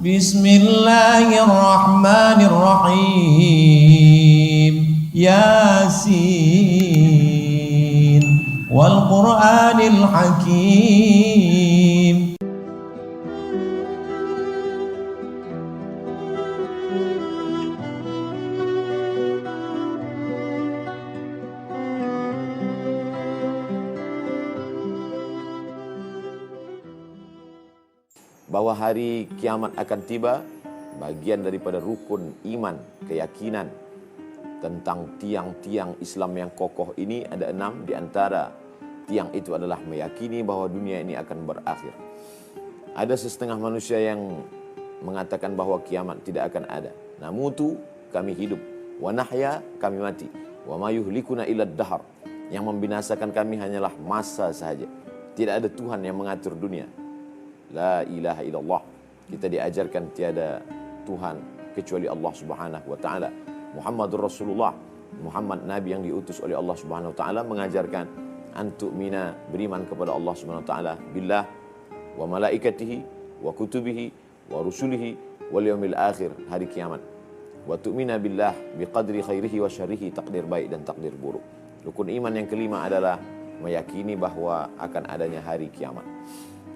Bismillahirrahmanirrahim. Yasin wal Qur'anil Hakim. Bahwa hari kiamat akan tiba, bagian daripada rukun iman, keyakinan tentang tiang-tiang Islam yang kokoh ini ada 6. Di antara tiang itu adalah meyakini bahwa dunia ini akan berakhir. Ada setengah manusia yang mengatakan bahwa kiamat tidak akan ada. Namutu, kami hidup, wa nahya, kami mati, wa ma yuhlikuna illa dahar. Yang membinasakan kami hanyalah masa sahaja. Tidak ada Tuhan yang mengatur dunia. La ilaha illallah. Kita diajarkan tiada Tuhan kecuali Allah Subhanahu wa taala. Muhammadur Rasulullah, Muhammad Nabi yang diutus oleh Allah Subhanahu wa taala, mengajarkan antu'mina, beriman kepada Allah Subhanahu wa taala, billah wa malaikatihi wa kutubihi wa rusulihi wal yaumil akhir, hari kiamat. Wa tu'mina billah biqadri khairihi wa syarrihi, takdir baik dan takdir buruk. Rukun iman yang kelima adalah meyakini bahwa akan adanya hari kiamat.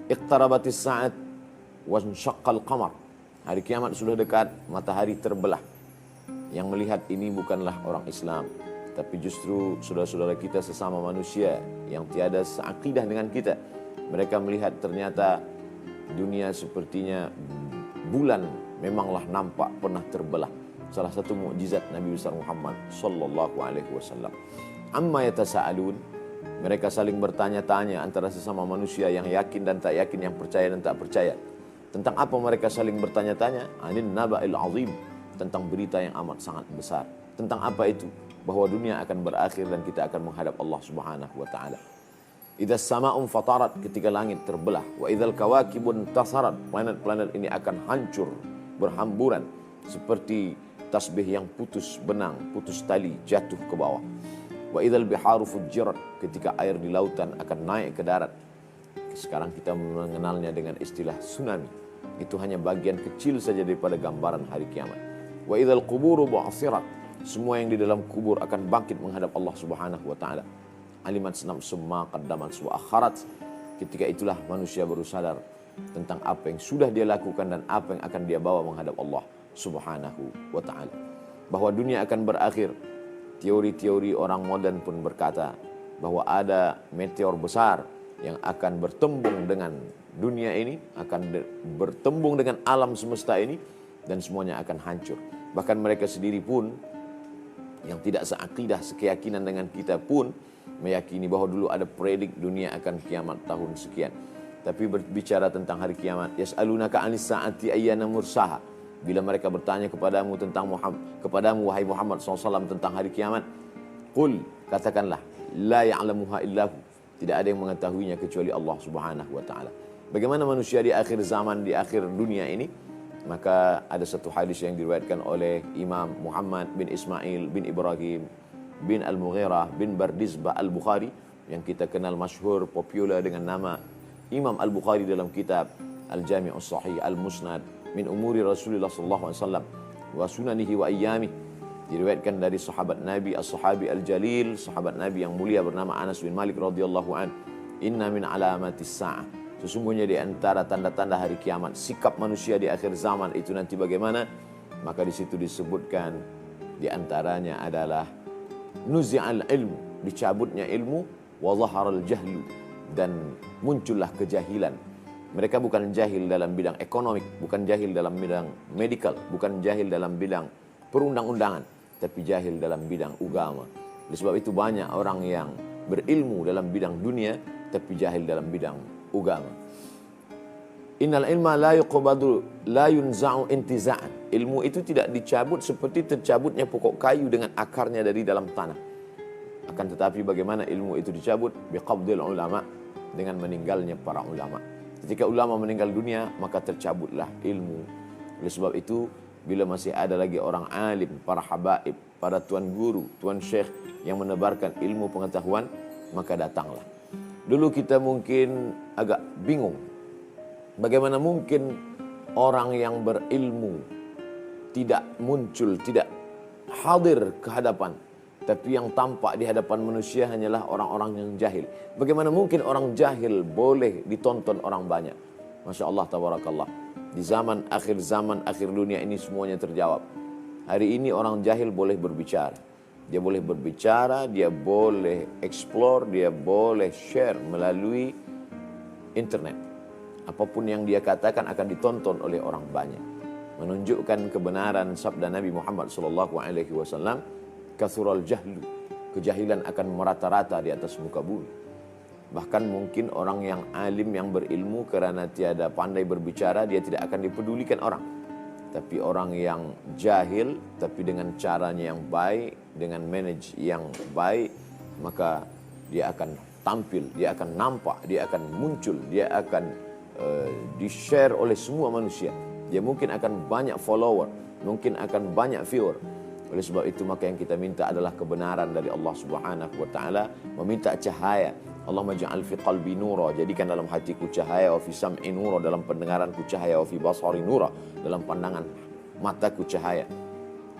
Iqtarabatis sa'at wa syaqqal qamar. Hari kiamat sudah dekat, matahari terbelah. Yang melihat ini bukanlah orang Islam, tapi justru saudara-saudara kita sesama manusia yang tiada seakidah dengan kita. Mereka melihat ternyata dunia sepertinya bulan memanglah nampak pernah terbelah. Salah satu mukjizat Nabi besar Muhammad sallallahu alaihi wasallam. Amma yatasaalun, mereka saling bertanya-tanya antara sesama manusia yang yakin dan tak yakin, yang percaya dan tak percaya. Tentang apa mereka saling bertanya-tanya? Anin naba'il azim, tentang berita yang amat sangat besar. Tentang apa itu? Bahwa dunia akan berakhir dan kita akan menghadap Allah Subhanahu wa taala. Idza sama'un fatarat, ketika langit terbelah. Wa idzal kawakibun tasarat, planet-planet ini akan hancur, berhamburan seperti tasbih yang putus benang, putus tali, jatuh ke bawah. Wa idzal biharu fujirat, ketika air di lautan akan naik ke darat. Sekarang kita mengenalnya dengan istilah tsunami. Itu hanya bagian kecil saja daripada gambaran hari kiamat. Wa idzal quburu bu'athirat, semua yang di dalam kubur akan bangkit menghadap Allah Subhanahu wa taala. Alimat nafsum ma qaddamat wa akharat, ketika itulah manusia baru sadar tentang apa yang sudah dia lakukan dan apa yang akan dia bawa menghadap Allah Subhanahu wa taala. Bahwa dunia akan berakhir. Teori-teori orang modern pun berkata bahwa ada meteor besar yang akan bertembung dengan dunia ini, akan bertembung dengan alam semesta ini, dan semuanya akan hancur. Bahkan mereka sendiri pun yang tidak seakidah, sekeyakinan dengan kita pun meyakini bahwa dulu ada predik dunia akan kiamat tahun sekian. Tapi berbicara tentang hari kiamat, yas'alunaka 'anis sa'ati ayyana mursaha. Bila mereka bertanya kepadamu tentang kepadamu wahai Muhammad SAW tentang hari kiamat, qul, katakanlah, la ya'lamuha illahu, tidak ada yang mengetahuinya kecuali Allah Subhanahu wa taala. Bagaimana manusia di akhir zaman, di akhir dunia ini? Maka ada satu hadis yang diriwayatkan oleh Imam Muhammad bin Ismail bin Ibrahim bin Al-Mughirah bin Bardizbah Al-Bukhari, yang kita kenal masyhur popular dengan nama Imam Al-Bukhari dalam kitab Al-Jami'us Sahih Al-Musnad min umuri Rasulullah sallallahu alaihi wasallam wa sunanihi wa ayyamih. Diriwayatkan dari sahabat Nabi, as-sahabi al-jalil, sahabat Nabi yang mulia bernama Anas bin Malik radhiyallahu an, inna min alamatis sa'ah, sesungguhnya di antara tanda-tanda hari kiamat, sikap manusia di akhir zaman itu nanti bagaimana? Maka di situ disebutkan di antaranya adalah nuzi'al ilmu, dicabutnya ilmu, wa zaharal jahlu, dan muncullah kejahilan. Mereka bukan jahil dalam bidang ekonomi, bukan jahil dalam bidang medical, bukan jahil dalam bidang perundang-undangan, tapi jahil dalam bidang agama. Oleh sebab itu banyak orang yang berilmu dalam bidang dunia, tapi jahil dalam bidang agama. Innal ilma la yuqbadu la yunza'u intiza'an. Ilmu itu tidak dicabut seperti tercabutnya pokok kayu dengan akarnya dari dalam tanah. Akan tetapi bagaimana ilmu itu dicabut? Biqabdil ulama, dengan meninggalnya para ulama. Ketika ulama meninggal dunia, maka tercabutlah ilmu. Oleh sebab itu, bila masih ada lagi orang alim, para habaib, para tuan guru, tuan syekh yang menebarkan ilmu pengetahuan, maka datanglah. Dulu kita mungkin agak bingung, bagaimana mungkin orang yang berilmu tidak muncul, tidak hadir ke hadapan, tapi yang tampak di hadapan manusia hanyalah orang-orang yang jahil. Bagaimana mungkin orang jahil boleh ditonton orang banyak? Masya Allah, tabarakallah. Di zaman, akhir dunia ini semuanya terjawab. Hari ini orang jahil boleh berbicara. Dia boleh berbicara, dia boleh explore, dia boleh share melalui internet. Apapun yang dia katakan akan ditonton oleh orang banyak. Menunjukkan kebenaran sabda Nabi Muhammad SAW, kathural jahlu, kejahilan akan merata-rata di atas muka bumi. Bahkan mungkin orang yang alim, yang berilmu, karena tiada pandai berbicara, dia tidak akan dipedulikan orang. Tapi orang yang jahil, tapi dengan caranya yang baik, dengan manage yang baik, maka dia akan tampil, dia akan nampak, dia akan muncul, dia akan di-share oleh semua manusia. Dia mungkin akan banyak follower, mungkin akan banyak viewer. Oleh sebab itu maka yang kita minta adalah kebenaran dari Allah Subhanahu wa taala, meminta cahaya. Allahumma ja'al fi qalbi nura, jadikan dalam hatiku cahaya, wa fi sam'i nura, dalam pendengaranku cahaya, wa fi basari nura, dalam pandangan mataku cahaya.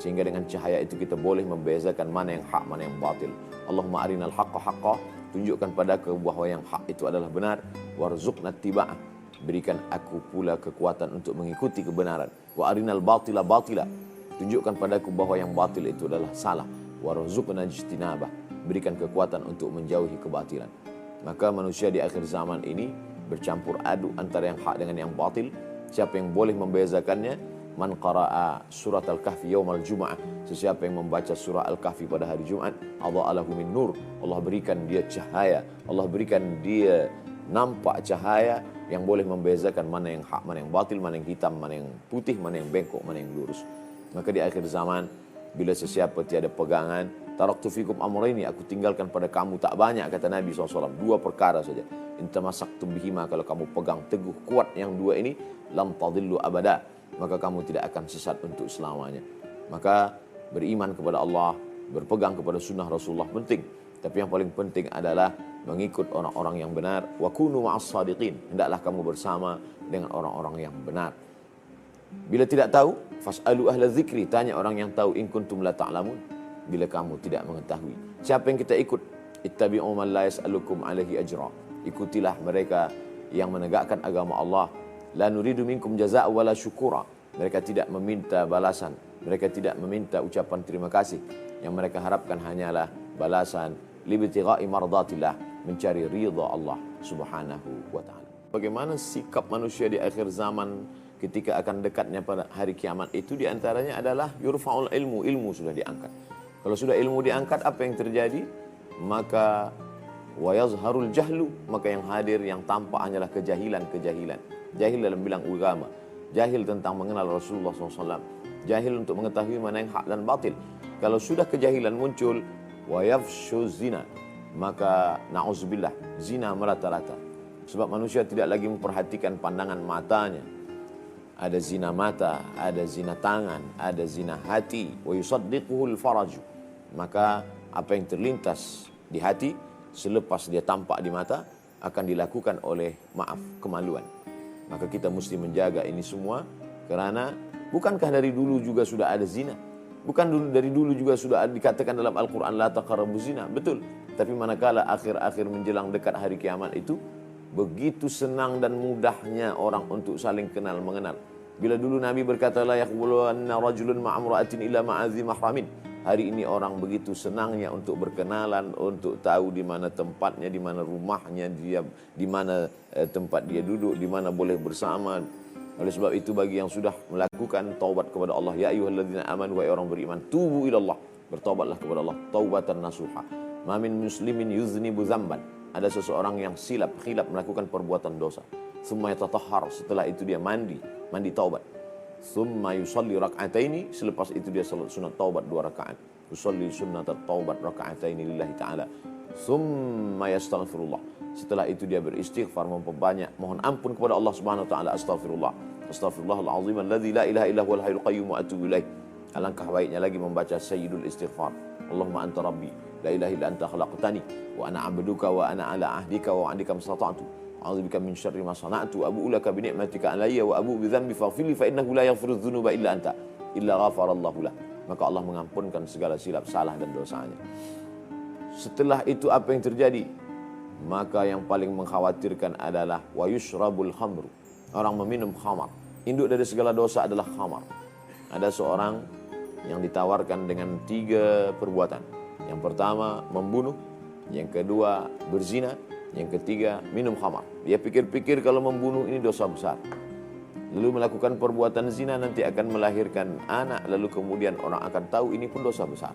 Sehingga dengan cahaya itu kita boleh membezakan mana yang hak, mana yang batil. Allahumma arinal haqqa haqqa, tunjukkan padaku bahwa yang hak itu adalah benar, warzuqna ittiba'ah, berikan aku pula kekuatan untuk mengikuti kebenaran. Wa arinal batila batila, tunjukkan padaku bahwa yang batil itu adalah salah. Warzuqna ijtinabah, berikan kekuatan untuk menjauhi kebatilan. Maka manusia di akhir zaman ini bercampur aduk antara yang hak dengan yang batil. Siapa yang boleh membezakannya? Man qara'a surat Al-Kahfi yaumal Jum'ah, sesiapa yang membaca surah Al-Kahfi pada hari Jumat, adha'alahu min nur, Allah berikan dia cahaya, Allah berikan dia nampak cahaya yang boleh membezakan mana yang hak, mana yang batil, mana yang hitam, mana yang putih, mana yang bengkok, mana yang lurus. Maka di akhir zaman, bila sesiapa tiada pegangan, taraktu fikum amrayni, aku tinggalkan pada kamu tak banyak, kata Nabi SAW, 2 perkara saja. In tamassaktum bihima, kalau kamu pegang teguh kuat yang 2 ini, lam tadillu abada, maka kamu tidak akan sesat untuk selamanya. Maka beriman kepada Allah, berpegang kepada sunnah Rasulullah penting. Tapi yang paling penting adalah mengikut orang-orang yang benar. Wa kunu ma'as sadiqin, hendaklah kamu bersama dengan orang-orang yang benar. Bila tidak tahu, fas'alu ahla dzikri, tanya orang yang tahu, in kuntum la ta'lamun, bila kamu tidak mengetahui. Siapa yang kita ikut? Ittabi'u man la yas'alukum alaihi ajra, ikutilah mereka yang menegakkan agama Allah. La nuridu minkum jazaa'a wala syukura, mereka tidak meminta balasan, mereka tidak meminta ucapan terima kasih. Yang mereka harapkan hanyalah balasan, libtigha'i mardatillah, mencari ridha Allah Subhanahu wa taala. Bagaimana sikap manusia di akhir zaman ketika akan dekatnya pada hari kiamat itu? Di antaranya adalah yurfa'ul ilmu, ilmu sudah diangkat. Kalau sudah ilmu diangkat, apa yang terjadi? Maka wa yazharul jahlu, maka yang hadir, yang tampak hanyalah kejahilan. Jahil dalam bilang agama, jahil tentang mengenal Rasulullah SAW, jahil untuk mengetahui mana yang hak dan batil. Kalau sudah kejahilan muncul, wa yafshu zina, maka na'udzubillah, zina merata-rata. Sebab manusia tidak lagi memperhatikan pandangan matanya. Ada zina mata, ada zina tangan, ada zina hati. Wa yusaddiquhul faraju, maka apa yang terlintas di hati selepas dia tampak di mata akan dilakukan oleh kemaluan. Maka kita mesti menjaga ini semua, kerana bukankah dari dulu juga sudah ada zina? Bukan dari dulu juga sudah dikatakan dalam Al-Quran, la taqrabu zina? Betul. Tapi manakala akhir-akhir menjelang dekat hari kiamat itu, begitu senang dan mudahnya orang untuk saling kenal mengenal. Bila dulu Nabi berkata, la yaqbuluanna rajulun ma'amra'atin illa ma'azi mahramin. Hari ini orang begitu senangnya untuk berkenalan, untuk tahu di mana tempatnya, di mana rumahnya, dia di mana tempat dia duduk, di mana boleh bersama. Oleh sebab itu bagi yang sudah melakukan taubat kepada Allah, ya ayyuhalladzina amanu, wahai orang beriman, tubu ilallah, bertaubatlah kepada Allah, taubatan nasuha. Ma min muslimin yuznibu dzamban, ada seseorang yang khilaf melakukan perbuatan dosa. Summa yatatahhar, setelah itu dia mandi taubat. Summa yusalli rak'ataini, selepas itu dia salat sunat taubat 2 rakaat. Yusalli sunnat taubat rak'ataini lillahi ta'ala. Summa yastaghfirullah, setelah itu dia beristighfar, memperbanyak mohon ampun kepada Allah Subhanahu wa taala. Astaghfirullahal azim alladzi la ilaha illa huwal hayyul qayyum wa atubu ilaih. Alangkah baiknya lagi membaca sayyidul istighfar. Allahumma anta rabbi la ilaha illa anta khalaqtani wa ana 'abduka wa ana ala ahdika wa 'indika mastata'tu a'udzubika min syarri ma sana'tu wa abu'u laka bi ni'matika alayya wa abu'u bi dzambi faghfir li fa innahu la yaghfiru dzunuba illa anta illa ghafarallahu lah. Maka Allah mengampunkan segala silap salah dan dosanya. Setelah itu apa yang terjadi? Maka yang paling mengkhawatirkan adalah wa yushrabul khamru. Orang meminum khamar. Induk dari segala dosa adalah khamar. Ada seorang yang ditawarkan dengan 3 perbuatan. Yang pertama membunuh, yang kedua berzina, yang ketiga minum khamar. Dia pikir-pikir kalau membunuh ini dosa besar. Lalu melakukan perbuatan zina nanti akan melahirkan anak. Lalu kemudian orang akan tahu ini pun dosa besar.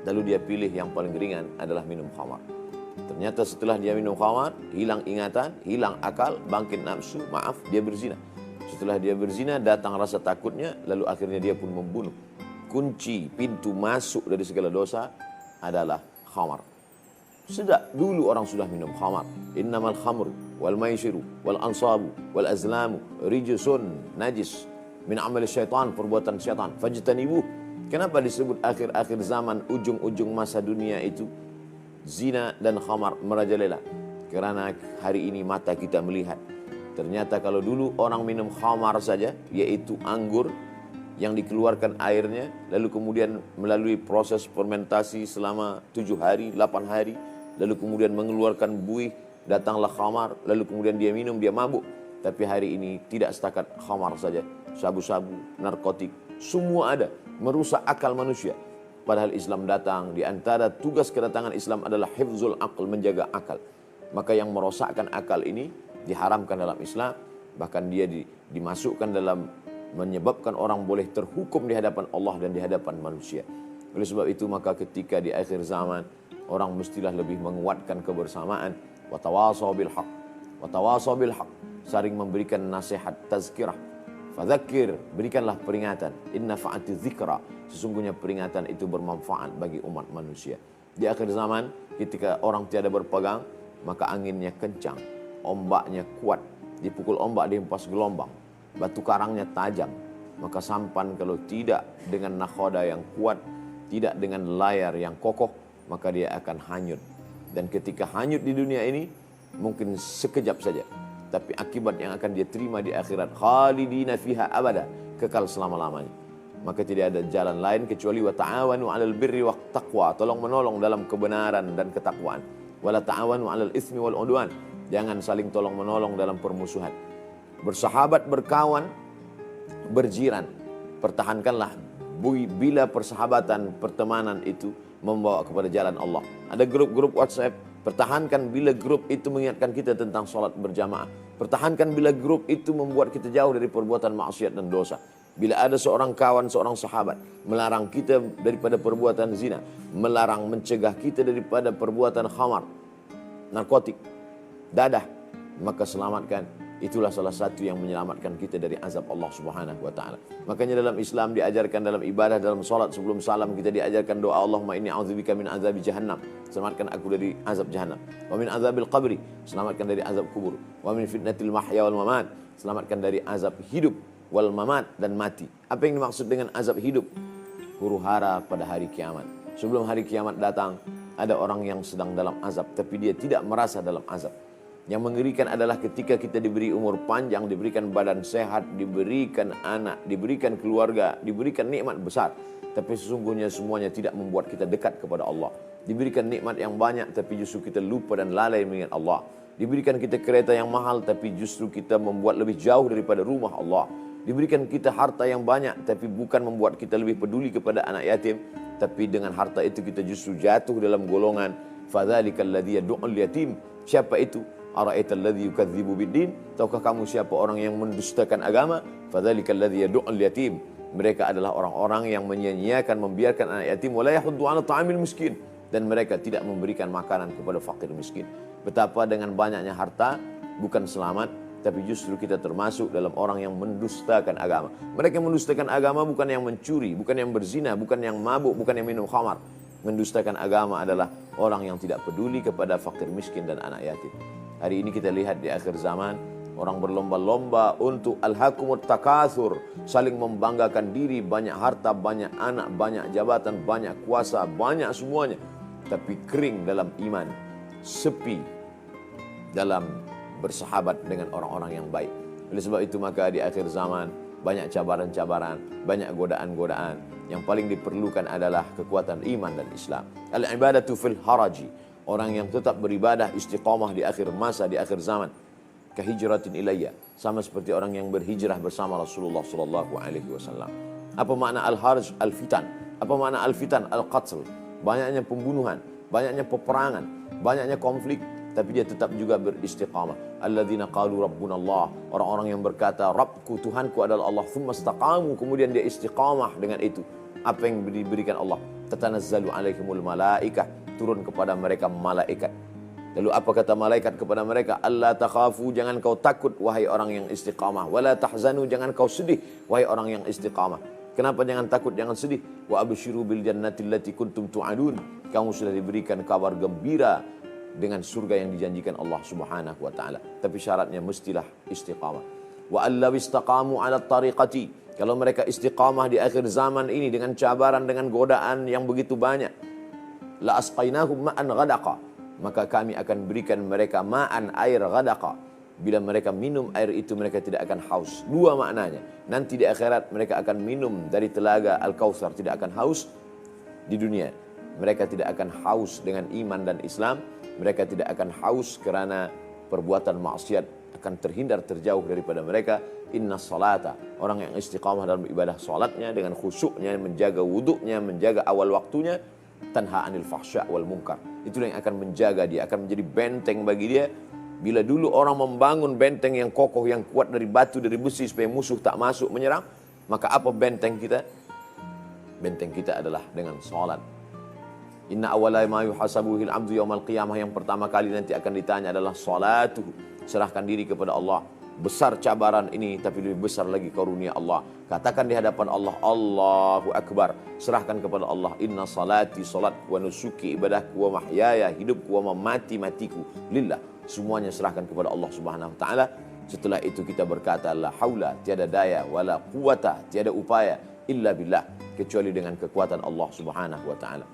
Lalu dia pilih yang paling ringan adalah minum khamar. Ternyata setelah dia minum khamar, hilang ingatan, hilang akal, bangkit nafsu, dia berzina. Setelah dia berzina, datang rasa takutnya, lalu akhirnya dia pun membunuh. Kunci pintu masuk dari segala dosa adalah khamar. Sejak dulu orang sudah minum khamar. Innamal khamr wal maisiru wal ansabu wal azlamu rijsun najis min amali syaitan, perbuatan syaitan. Fajtanibuh. Kenapa disebut akhir-akhir zaman, ujung-ujung masa dunia itu zina dan khamar merajalela? Karena hari ini mata kita melihat. Ternyata kalau dulu orang minum khamar saja, yaitu anggur yang dikeluarkan airnya, lalu kemudian melalui proses fermentasi selama 7 hari, 8 hari, lalu kemudian mengeluarkan buih, datanglah khamar, lalu kemudian dia minum, dia mabuk. Tapi hari ini tidak setakat khamar saja, sabu-sabu, narkotik, semua ada, merusak akal manusia. Padahal Islam datang, di antara tugas kedatangan Islam adalah hifzul aql, menjaga akal. Maka yang merosakkan akal ini diharamkan dalam Islam, bahkan dia dimasukkan dalam menyebabkan orang boleh terhukum di hadapan Allah dan di hadapan manusia. Oleh sebab itu maka ketika di akhir zaman orang mestilah lebih menguatkan kebersamaan, watawasau bil haq, watawasau bil haq, saling memberikan nasihat, tazkirah, fadzakir, berikanlah peringatan, inna fa'ati dzikra, sesungguhnya peringatan itu bermanfaat bagi umat manusia. Di akhir zaman ketika orang tiada berpegang, maka anginnya kencang, ombaknya kuat, dipukul ombak dihempas gelombang, batu karangnya tajam. Maka sampan kalau tidak dengan nakhoda yang kuat, tidak dengan layar yang kokoh, maka dia akan hanyut. Dan ketika hanyut di dunia ini mungkin sekejap saja, tapi akibat yang akan dia terima di akhirat, khalidina fiha abada, kekal selama-lamanya. Maka tidak ada jalan lain kecuali wa ta'awanu 'alal birri wat taqwa, tolong menolong dalam kebenaran dan ketakwaan. Wala ta'awanu 'alal itsmi wal 'udwan, jangan saling tolong menolong dalam permusuhan. Bersahabat, berkawan, berjiran, pertahankanlah bila persahabatan, pertemanan itu membawa kepada jalan Allah. Ada grup-grup WhatsApp, pertahankan bila grup itu mengingatkan kita tentang sholat berjamaah. Pertahankan bila grup itu membuat kita jauh dari perbuatan maksiat dan dosa. Bila ada seorang kawan, seorang sahabat melarang kita daripada perbuatan zina, melarang, mencegah kita daripada perbuatan khamar, narkotik, dadah, maka selamatkan. Itulah salah satu yang menyelamatkan kita dari azab Allah Subhanahu wa taala. Makanya dalam Islam diajarkan, dalam ibadah, dalam salat sebelum salam kita diajarkan doa, Allahumma inni a'udzubika min azabi jahannam, selamatkan aku dari azab jahannam. Wa min azabil qabri, selamatkan dari azab kubur. Wa min fitnatil mahya wal mamat, selamatkan dari azab hidup wal mamat, dan mati. Apa yang dimaksud dengan azab hidup? Huru-hara pada hari kiamat. Sebelum hari kiamat datang, ada orang yang sedang dalam azab tapi dia tidak merasa dalam azab. Yang mengerikan adalah ketika kita diberi umur panjang, diberikan badan sehat, diberikan anak, diberikan keluarga, diberikan nikmat besar, tapi sesungguhnya semuanya tidak membuat kita dekat kepada Allah. Diberikan nikmat yang banyak tapi justru kita lupa dan lalai mengingat Allah. Diberikan kita kereta yang mahal tapi justru kita membuat lebih jauh daripada rumah Allah. Diberikan kita harta yang banyak tapi bukan membuat kita lebih peduli kepada anak yatim, tapi dengan harta itu kita justru jatuh dalam golongan fadzalikal ladzi yad'ul yatim. Siapa itu? Ara'aital ladzi yukadzibu biddin, tahukah kamu siapa orang yang mendustakan agama? Fadzalikal ladzi yad'ul yatim. Mereka adalah orang-orang yang menyia-nyiakan, membiarkan anak yatim, wala yahuddu 'ala ta'amil miskin, dan mereka tidak memberikan makanan kepada fakir miskin. Betapa dengan banyaknya harta bukan selamat, tapi justru kita termasuk dalam orang yang mendustakan agama. Mereka mendustakan agama bukan yang mencuri, bukan yang berzina, bukan yang mabuk, bukan yang minum khamar. Mendustakan agama adalah orang yang tidak peduli kepada fakir miskin dan anak yatim. Hari ini kita lihat di akhir zaman, orang berlomba-lomba untuk alhaqumut takatsur, saling membanggakan diri, banyak harta, banyak anak, banyak jabatan, banyak kuasa, banyak semuanya. Tapi kering dalam iman, sepi dalam bersahabat dengan orang-orang yang baik. Oleh sebab itu maka di akhir zaman banyak cabaran-cabaran, banyak godaan-godaan. Yang paling diperlukan adalah kekuatan iman dan Islam. Al-ibadatu fil haraji. Orang yang tetap beribadah istiqamah di akhir masa, di akhir zaman. Kahijratin ilayya. Sama seperti orang yang berhijrah bersama Rasulullah SAW. Apa makna al-harj? Al-fitan. Apa makna al-fitan? Al-qatl. Banyaknya pembunuhan, banyaknya peperangan, banyaknya konflik. Tapi dia tetap juga beristiqamah. Alladzina qalu rabbuna Allah. Orang-orang yang berkata, Rabbku, Tuhanku adalah Allah. Thumma istaqamu. Kemudian dia istiqamah dengan itu. Apa yang diberikan Allah? Tatanazzalu alaihimul malaikah. Turun kepada mereka malaikat. Lalu apa kata malaikat kepada mereka? Allah takhafu, jangan kau takut wahai orang yang istiqamah. Wala tahzanu, jangan kau sedih wahai orang yang istiqamah. Kenapa jangan takut, jangan sedih? Wa abshiru bil jannati allati kuntum tu'adun. Kamu sudah diberikan kabar gembira dengan surga yang dijanjikan Allah Subhanahu wa taala. Tapi syaratnya mestilah istiqamah. Wa allaw istaqamu 'ala tariqati. Kalau mereka istiqamah di akhir zaman ini dengan cabaran, dengan godaan yang begitu banyak, la asqainahum ma'an ghadaqa. Maka kami akan berikan mereka ma'an, air ghadaqa. Bila mereka minum air itu mereka tidak akan haus. Dua maknanya. Nanti di akhirat mereka akan minum dari telaga Al-Kautsar, tidak akan haus. Di dunia mereka tidak akan haus dengan iman dan Islam. Mereka tidak akan haus kerana perbuatan maksiat, akan terhindar, terjauh daripada mereka. Inna salata, orang yang istiqamah dalam ibadah salatnya dengan khusyuknya, menjaga wuduknya, menjaga awal waktunya, tanha anil fahsya wal munkar. Itulah yang akan menjaga dia, akan menjadi benteng bagi dia. Bila dulu orang membangun benteng yang kokoh, yang kuat dari batu, dari besi supaya musuh tak masuk menyerang, maka apa benteng kita? Benteng kita adalah dengan salat. Inna awwala ma yuhasabuhil abdu yaumal qiyamah, yang pertama kali nanti akan ditanya adalah salatuhu. Serahkan diri kepada Allah. Besar cabaran ini, tapi lebih besar lagi karunia Allah. Katakan di hadapan Allah, Allahu Akbar. Serahkan kepada Allah, inna salati, salatku, wa nusuki, ibadahku, wa mahyaya, hidupku, wa mamati, matiku, lillah. Semuanya serahkan kepada Allah Subhanahu wa taala. Setelah itu kita berkata, la haula, tiada daya, wala quwata, tiada upaya, illa billah, kecuali dengan kekuatan Allah Subhanahu wa taala.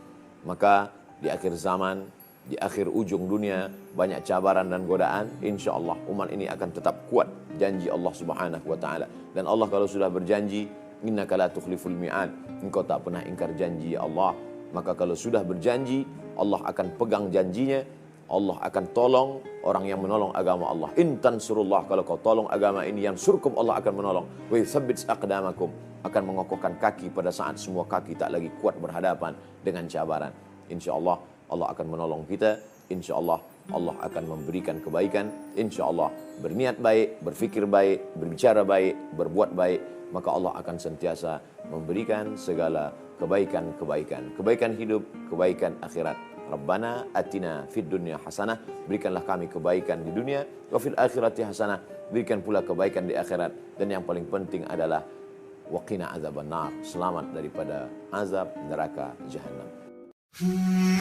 Maka di akhir zaman, di akhir ujung dunia, banyak cabaran dan godaan, insya Allah umat ini akan tetap kuat janji Allah Subhanahu wa taala. Dan Allah kalau sudah berjanji, innaka la tukhliful mi'ad, engkau tak pernah ingkar janji ya Allah. Maka kalau sudah berjanji, Allah akan pegang janjinya. Allah akan tolong orang yang menolong agama Allah. In tansurullah, kalau kau tolong agama ini, yansurkum, Allah akan menolong. Wa yuthabbit aqdamakum, akan mengokohkan kaki pada saat semua kaki tak lagi kuat berhadapan dengan cabaran. Insya Allah Allah akan menolong kita. Insya Allah Allah akan memberikan kebaikan. Insya Allah berniat baik, berfikir baik, berbicara baik, berbuat baik, maka Allah akan sentiasa memberikan segala kebaikan-kebaikan. Kebaikan hidup, kebaikan akhirat. Rabbana atina fid dunya hasanah, berikanlah kami kebaikan di dunia, wa fil akhirati hasanah, berikan pula kebaikan di akhirat. Dan yang paling penting adalah waqina azabannar, selamat daripada azab neraka jahannam.